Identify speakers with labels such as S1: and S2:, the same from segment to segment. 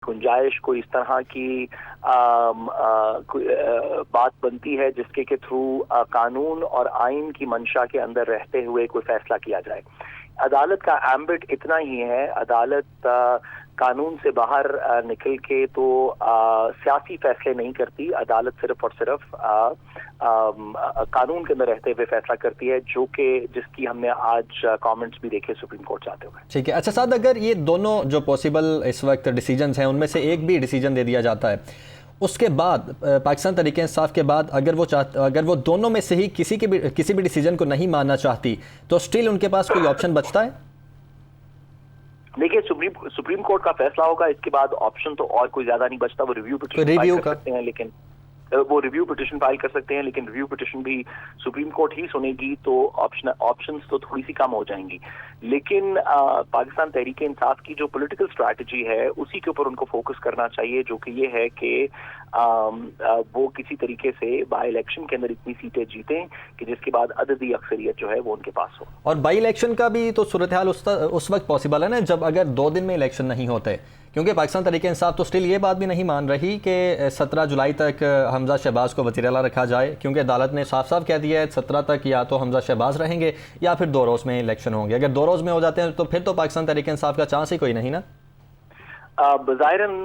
S1: गुंजाइश कोई इस तरह की बात बनती है जिसके के थ्रू कानून और आइन की मंशा के अंदर रहते हुए कोई फैसला किया जाए। अदालत का एम्बिट इतना ही है, अदालत कानून से बाहर निकल के तो सियासी फैसले नहीं करती, अदालत सिर्फ और सिर्फ कानून के अंदर रहते हुए फैसला करती है, जो कि जिसकी हमने आज कमेंट्स भी देखे सुप्रीम कोर्ट जाते हुए।
S2: ठीक है, अच्छा साद, अगर ये दोनों जो पॉसिबल इस वक्त डिसीजंस हैं उनमें से एक भी डिसीजन दे दिया जाता है, उसके बाद पाकिस्तान तहरीक इंसाफ के बाद अगर वो दोनों में से ही किसी भी डिसीजन को नहीं मानना चाहती तो स्टिल उनके पास कोई ऑप्शन बचता है?
S1: देखिए, सुप्रीम कोर्ट का फैसला होगा, इसके बाद ऑप्शन तो और कोई ज्यादा नहीं बचता। वो रिव्यू पिटीशन फाइल कर सकते हैं, लेकिन रिव्यू पिटीशन भी सुप्रीम कोर्ट ही सुनेगी, तो ऑप्शंस तो थोड़ी सी कम हो जाएंगी। लेकिन पाकिस्तान तहरीक इंसाफ की जो पॉलिटिकल स्ट्रैटेजी है उसी के ऊपर उनको फोकस करना चाहिए, जो कि ये है कि वो किसी तरीके से बाई इलेक्शन के अंदर इतनी सीटें जीतें कि जिसके बाद अददी अक्सरियत जो है वो उनके पास हो।
S2: और बाई इलेक्शन का भी तो सूरत हाल उस वक्त पॉसिबल है ना, जब अगर 2 दिन में इलेक्शन नहीं होते, क्योंकि पाकिस्तान तहरीक इंसाफ तो स्टिल ये बात भी नहीं मान रही कि 17 जुलाई तक हमजा शहबाज को वज़ीर आला रखा जाए, क्योंकि अदालत ने साफ साफ कह दिया है 17 तक या तो हमजा शहबाज रहेंगे या फिर 2 रोज़ में इलेक्शन होंगे। अगर 2 रोज़ में हो जाते हैं तो फिर तो पाकिस्तान तहरीक इंसाफ का चांस ही कोई नहीं ना।
S1: बज़ाहिरन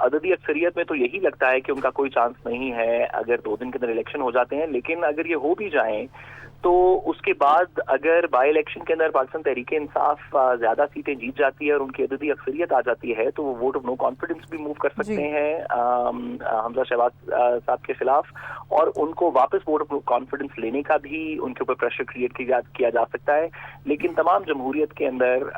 S1: अददी अक्सरियत में तो यही लगता है कि उनका कोई चांस नहीं है अगर 2 दिन के अंदर इलेक्शन हो जाते हैं। लेकिन अगर ये हो भी जाएं तो उसके बाद अगर बाई इलेक्शन के अंदर पाकिस्तान तहरीक इंसाफ ज्यादा सीटें जीत जाती है और उनकी अददी अक्सरियत आ जाती है, तो वो वोट ऑफ नो कॉन्फिडेंस भी मूव कर सकते हैं हमजा शहबाज साहब के खिलाफ, और उनको वापस वोट ऑफ कॉन्फिडेंस लेने का भी उनके ऊपर प्रेशर क्रिएट किया जा सकता है। लेकिन तमाम जमहूरियत के अंदर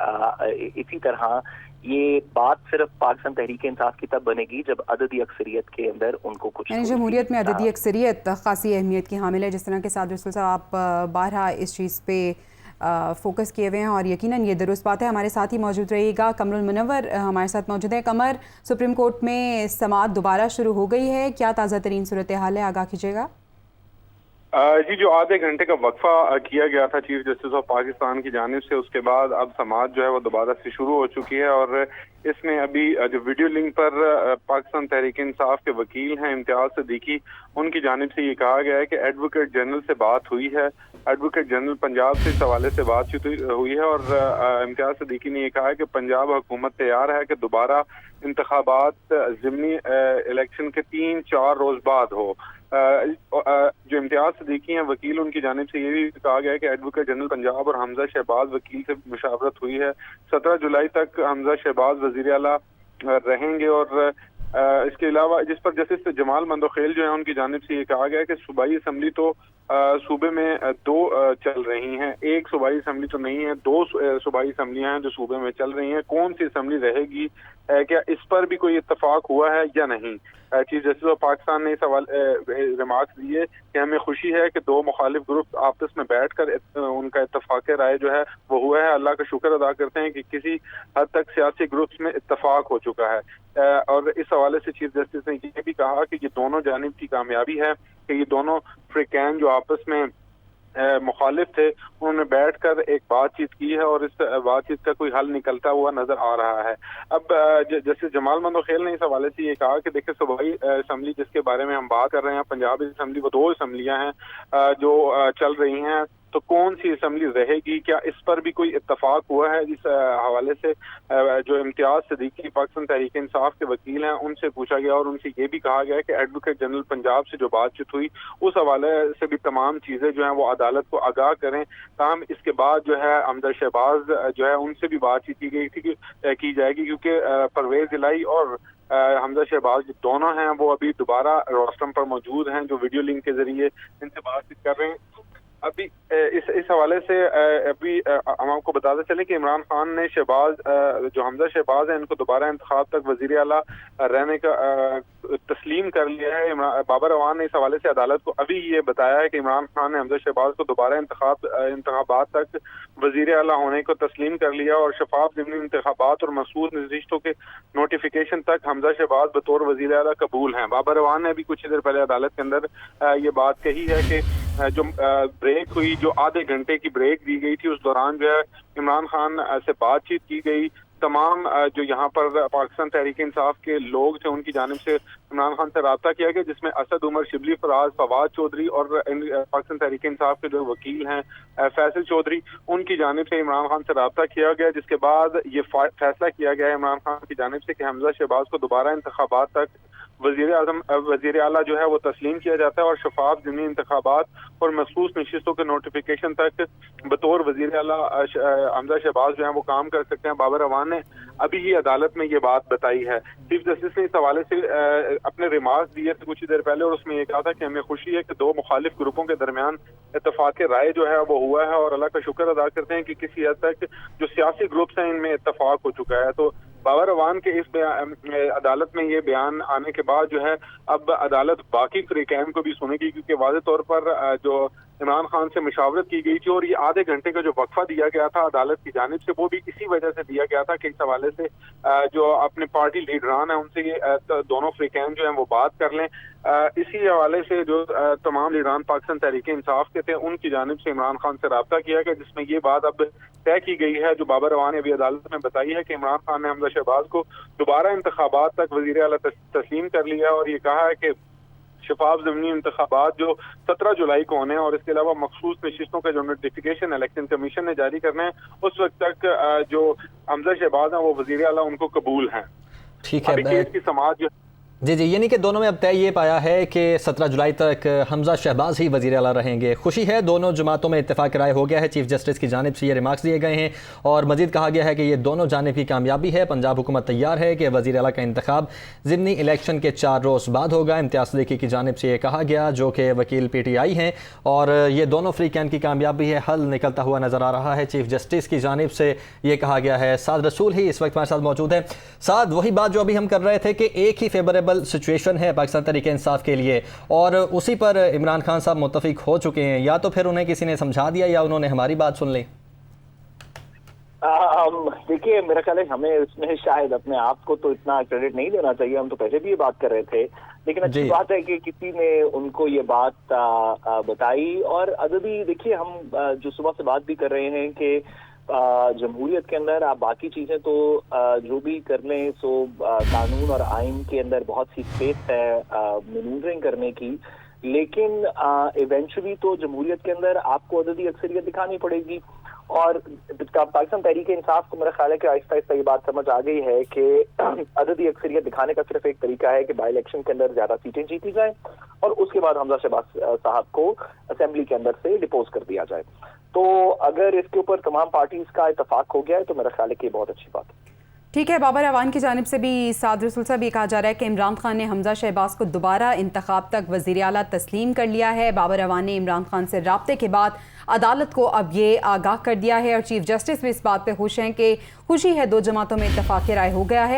S1: इसी तरह ये बात सिर्फ पाकिस्तान तहरीक इंसाफ की तब बनेगी जब अददी अक्सरियत के अंदर उनको कुछ,
S3: यानी जमहूरियत में अददी अक्सरियत खासी अहमियत की हामिल है। जिस तरह के साथ रसूल साहब आप बारहा इस चीज़ पे फोकस किए हुए हैं और यकीनन ये दुरुस्त बात है। हमारे साथ ही मौजूद रहिएगा कमरुल मुनव्वर हमारे साथ मौजूद है। कमर, सुप्रीम कोर्ट में समाअत दोबारा शुरू हो गई है, क्या ताज़ा तरीन सूरत हाल है, आगाह कीजिएगा।
S4: जी, जो आधे घंटे का वक्फा किया गया था चीफ जस्टिस ऑफ पाकिस्तान की जानिब से, उसके बाद अब समाअत जो है वो दोबारा से शुरू हो चुकी है। और इसमें अभी जो वीडियो लिंक पर पाकिस्तान तहरीक इंसाफ के वकील हैं इम्तियाज सिद्दीकी, उनकी जानिब से ये कहा गया है कि एडवोकेट जनरल से बात हुई है, एडवोकेट जनरल पंजाब से इस हवाले से बातचीत हुई है। और इम्तियाज सिद्दीकी ने यह कहा है कि पंजाब हुकूमत तैयार है कि दोबारा इंतखाबात ज़िमनी इलेक्शन के 3-4 रोज बाद हो। जो इम्तियाज सिद्दीकी हैं वकील, उनकी जानिब से ये भी कहा गया है कि एडवोकेट जनरल पंजाब और हमजा शहबाज वकील से मुशावरत हुई है। 17 जुलाई तक हमजा शहबाज वज़ीर आला रहेंगे। और इसके अलावा जिस पर जस्टिस जमाल मंदोखेल जो है उनकी जानिब से ये कहा गया है कि सूबाई असम्बली तो सूबे में 2 चल रही हैं, एक सूबाई असम्बली तो नहीं है, 2 सूबाई असम्बलियां हैं जो सूबे में चल रही हैं। कौन सी असम्बली रहेगी, क्या इस पर भी कोई इत्तफाक हुआ है या नहीं? चीफ जस्टिस ऑफ पाकिस्तान ने इस हवाले रिमार्क्स दिए कि हमें खुशी है कि 2 मुखालिफ ग्रुप आपस में बैठकर उनका इत्तफाक राय जो है वो हुआ है। अल्लाह का शुक्र अदा करते हैं कि किसी हद तक सियासी ग्रुप्स में इत्तफाक हो चुका है। और इस हवाले से चीफ जस्टिस ने ये भी कहा कि ये दोनों जानिब की कामयाबी है कि ये दोनों फ्रिकैन जो आपस में मुखालिफ थे उन्होंने बैठकर एक बातचीत की है और इस बातचीत का कोई हल निकलता हुआ नजर आ रहा है। अब जैसे जमाल मंदोखेल ने इस हवाले से ये कहा कि देखिए, सूबाई असम्बली जिसके बारे में हम बात कर रहे हैं, पंजाब असम्बली, वो 2 असम्बलियां हैं जो चल रही हैं, तो कौन सी असम्बली रहेगी, क्या इस पर भी कोई इत्तफाक हुआ है? इस हवाले से जो इम्तियाज सिद्दीकी पाकिस्तान तहरीक इंसाफ के वकील हैं उनसे पूछा गया और उनसे ये भी कहा गया कि एडवोकेट जनरल पंजाब से जो बातचीत हुई उस हवाले से भी तमाम चीजें जो हैं वो अदालत को आगाह करें। ताहम इसके बाद जो है हमजा शहबाज जो है उनसे भी बातचीत की गई थी की जाएगी, क्योंकि परवेज इलाही और हमजा शहबाज दोनों हैं वो अभी दोबारा रोस्टम पर मौजूद हैं, जो वीडियो लिंक के जरिए इनसे बातचीत कर रहे हैं। अभी इस हवाले से अभी हम आपको बताते चले कि इमरान खान ने शहबाज जो हमजा शहबाज है इनको दोबारा इंतखाब तक वजीर आला रहने का तस्लीम कर लिया है। बाबर अवान ने इस हवाले से अदालत को अभी ये बताया है कि इमरान खान ने हमजा शहबाज को दोबारा इंतखाबात तक वजीर आला होने को तस्लीम कर लिया और शफाफ ज़िमनी इंतखाबात और मसूद नज़रिश्तों के नोटिफिकेशन तक हमजा शहबाज बतौर वजीर आला कबूल हैं। बाबर अवान ने भी कुछ देर पहले अदालत के अंदर ये बात कही है कि जो ब्रेक हुई, जो आधे घंटे की ब्रेक दी गई थी, उस दौरान जो है इमरान खान से बातचीत की गई, تمام جو یہاں پر پاکستان تحریک انصاف کے لوگ تھے ان کی جانب سے عمران خان سے رابطہ کیا گیا، جس میں اسد عمر، شبلی فراز، فواد چودھری اور پاکستان تحریک انصاف کے جو وکیل ہیں فیصل چودھری، ان کی جانب سے عمران خان سے رابطہ کیا گیا، جس کے بعد یہ فیصلہ کیا گیا ہے عمران خان کی جانب سے کہ حمزہ شہباز کو دوبارہ انتخابات تک وزیر اعلیٰ جو ہے وہ تسلیم کیا جاتا ہے، اور شفاف ضمنی انتخابات اور مخصوص نشستوں کے نوٹیفیکیشن تک بطور وزیر اعلیٰ حمزہ شہباز جو ہے وہ کام کر سکتے ہیں۔ بابر اعوان نے ابھی ہی عدالت میں یہ بات بتائی ہے۔ چیف جسٹس نے اس حوالے سے اپنے ریمارکس دیے تھے کچھ دیر پہلے، اور اس میں یہ کہا تھا کہ ہمیں خوشی ہے کہ دو مخالف گروپوں کے درمیان اتفاق رائے جو ہے وہ ہوا ہے، اور اللہ کا شکر ادا کرتے ہیں کہ کسی حد تک جو سیاسی گروپس ہیں ان میں اتفاق ہو چکا ہے۔ تو بابر اعوان کے اس عدالت میں یہ بیان آنے کے بعد جو ہے اب عدالت باقی فریقین کو بھی سنے گی، کیونکہ واضح طور پر جو عمران خان سے مشاورت کی گئی تھی اور یہ آدھے گھنٹے کا جو وقفہ دیا گیا تھا عدالت کی جانب سے، وہ بھی اسی وجہ سے دیا گیا تھا کہ اس حوالے سے جو اپنے پارٹی لیڈران ہیں ان سے یہ دونوں فریقین جو ہیں وہ بات کر لیں۔ اسی حوالے سے جو تمام لیڈران پاکستان تحریک انصاف کے تھے ان کی جانب سے عمران خان سے رابطہ کیا گیا، جس میں یہ بات اب طے کی گئی ہے جو بابر اعوان نے ابھی عدالت میں بتائی ہے کہ عمران خان نے حمزہ شہباز کو دوبارہ انتخابات تک وزیر اعلیٰ تسلیم کر لیا ہے، اور یہ کہا ہے کہ شفاف ضمنی انتخابات جو 17 جولائی کو ہونے ہیں اور اس کے علاوہ مخصوص نشستوں کا جو نوٹیفیکیشن الیکشن کمیشن نے جاری کرنا ہے، اس وقت تک جو حمزہ شہباز ہیں وہ وزیر اعلیٰ ان کو قبول ہیں۔
S2: ٹھیک ہے،
S4: ابھی کیس کی سماعت جو
S2: جی یعنی کہ دونوں میں اب طے یہ پایا ہے کہ 17 جولائی تک حمزہ شہباز ہی وزیر اعلیٰ رہیں گے۔ خوشی ہے، دونوں جماعتوں میں اتفاق رائے ہو گیا ہے، چیف جسٹس کی جانب سے یہ ریمارکس دیے گئے ہیں، اور مزید کہا گیا ہے کہ یہ دونوں جانب کی کامیابی ہے۔ پنجاب حکومت تیار ہے کہ وزیر اعلیٰ کا انتخاب ضمنی الیکشن کے 4 روز بعد ہوگا۔ امتیاز صدیقی کی جانب سے یہ کہا گیا، جو کہ وکیل پی ٹی آئی ہیں، اور یہ دونوں فریقین کی کامیابی ہے، حل نکلتا ہوا نظر آ رہا ہے۔ چیف جسٹس کی جانب سے یہ کہا گیا ہے۔ سعد رسول ہی اس وقت ہمارے ساتھ موجود ہیں۔ سعد، وہی بات جو ابھی ہم کر رہے تھے کہ ایک ہی فیوریبل سچویشن ہے پاکستان تحریک انصاف کے لیے، اور اسی پر عمران خان صاحب متفق ہو چکے ہیں، یا تو پھر انہیں کسی نے سمجھا دیا یا انہوں نے ہماری بات سن لی؟
S1: دیکھیے، میرا خیال ہے ہمیں اس میں شاید اپنے آپ کو تو اتنا کریڈٹ نہیں دینا چاہیے، ہم تو پہلے بھی یہ بات کر رہے تھے، لیکن اچھی بات ہے کہ کسی نے ان کو یہ بات بتائی۔ اور عددی دیکھیے، ہم جو صبح سے بات بھی کر رہے ہیں کہ جمہوریت کے اندر آپ باقی چیزیں تو جو بھی کر لیں، سو قانون اور آئین کے اندر بہت سی اسپیس ہے مینوورنگ کرنے کی، لیکن ایونچولی تو جمہوریت کے اندر آپ کو عددی اکثریت دکھانی پڑے گی۔ اور پاکستان تحریک انصاف کو میرا خیال ہے کہ آہستہ آہستہ یہ بات سمجھ آ گئی ہے کہ عددی اکثریت دکھانے کا صرف ایک طریقہ ہے کہ بائی الیکشن کے اندر زیادہ سیٹیں جیتی جائیں، اور اس کے بعد حمزہ شہباز صاحب کو اسمبلی کے اندر سے ڈپوز کر دیا جائے۔ تو اگر اس کے اوپر تمام پارٹیز کا اتفاق ہو گیا ہے تو میرا خیال ہے کہ یہ بہت اچھی بات ہے۔
S3: ٹھیک ہے، بابر اعوان کی جانب سے بھی سعد رسول صاحب یہ کہا جا رہا ہے کہ عمران خان نے حمزہ شہباز کو دوبارہ انتخاب تک وزیر اعلیٰ تسلیم کر لیا ہے۔ بابر اعوان نے عمران خان سے رابطے کے بعد عدالت کو اب یہ آگاہ کر دیا ہے، اور چیف جسٹس بھی اس بات پہ خوش ہیں کہ خوشی ہے دو جماعتوں میں اتفاق رائے ہو گیا ہے۔